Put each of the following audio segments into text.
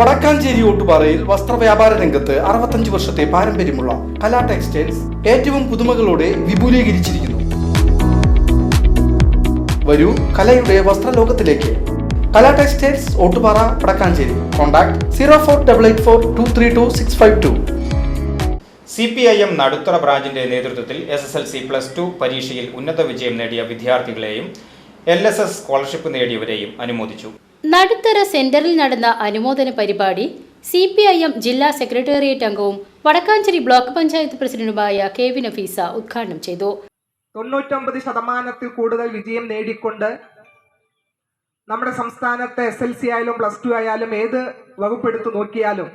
വടക്കാഞ്ചേരി ഓട്ടുപാറയിൽ വസ്ത്രവ്യാപാര രംഗത്ത് 65 വർഷത്തെ പാരമ്പര്യമുള്ള കലാ ടെക്സ്റ്റൈൽസ് ഏറ്റവും പുതുമകളോടെ വിപുലീകരിച്ചിരിക്കുന്നു. വരൂ കലയുടെ വസ്ത്രലോകത്തിലേക്ക്. Kala textiles Ottupara Vadakkanchery. Contact 04884232 CPIM Naduthara ബ്രാഞ്ചിന്റെ നേതൃത്വത്തിൽ SSLC+2 പരീക്ഷയിൽ ഉന്നത വിജയം നേടിയ വിദ്യാർത്ഥികളെയും LSS സ്കോളർഷിപ്പ് നേടിയവരെയും അനുമോദിച്ചു. നടുത്തറ സെന്ററിൽ നടന്ന അനുമോദന പരിപാടി CPIM ജില്ലാ സെക്രട്ടേറിയറ്റ് അംഗവും വടക്കാഞ്ചേരി ബ്ലോക്ക് പഞ്ചായത്ത് പ്രസിഡന്റുമായ KV നഫീസ ഉദ്ഘാടനം ചെയ്തു. 99% കൂടുതൽ വിജയം നേടിക്കൊണ്ട് നമ്മുടെ സംസ്ഥാനത്തെ SSLC ആയാലും +2 ആയാലും ഏത് വകുപ്പെടുത്തു നോക്കിയാലും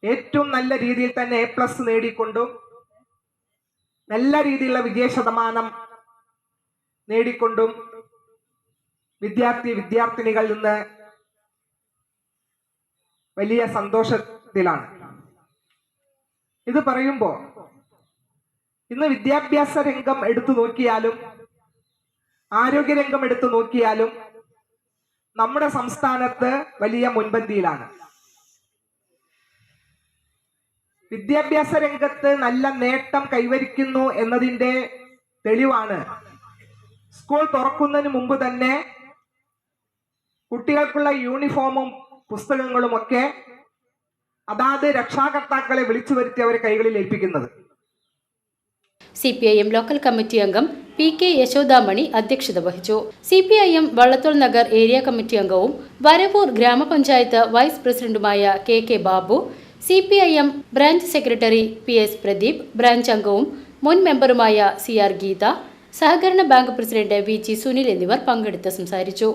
ഏറ്റവും നല്ല രീതിയിൽ തന്നെ A+ നേടിക്കൊണ്ടും നല്ല രീതിയിലുള്ള വിജയ ശതമാനം നേടിക്കൊണ്ടും വിദ്യാർത്ഥിനികളിൽ നിന്ന് വലിയ സന്തോഷത്തിലാണ്. ഇത് പറയുമ്പോൾ ഇന്ന് വിദ്യാഭ്യാസ രംഗം എടുത്തു നോക്കിയാലും ആരോഗ്യരംഗം എടുത്തു നോക്കിയാലും നമ്മുടെ സംസ്ഥാനത്ത് വലിയ മുൻപന്തിയിലാണ്. വിദ്യാഭ്യാസ രംഗത്ത് നല്ല നേട്ടം കൈവരിക്കുന്നു എന്നതിൻ്റെ തെളിവാണ് സ്കൂൾ തുറക്കുന്നതിന് മുമ്പ് തന്നെ കുട്ടികൾക്കുള്ള യൂണിഫോമും പുസ്തകങ്ങളുമൊക്കെ അതാത് രക്ഷാകർത്താക്കളെ വിളിച്ചു വരുത്തി അവരെ കൈകളിൽ ഏൽപ്പിക്കുന്നത്. CPIM ലോക്കൽ കമ്മിറ്റി അംഗം PK യശോദാമണി അധ്യക്ഷത വഹിച്ചു. CPIM Vallathol Nagar area committee അംഗവും വരവൂർ ഗ്രാമപഞ്ചായത്ത് വൈസ് പ്രസിഡന്റുമായ KK Babu, CPIM branch secretary PS Pradeep, branch അംഗവും മുൻ മെമ്പറുമായ CR ഗീത, സഹകരണ ബാങ്ക് പ്രസിഡന്റ് VG സുനിൽ എന്നിവർ പങ്കെടുത്ത് സംസാരിച്ചു.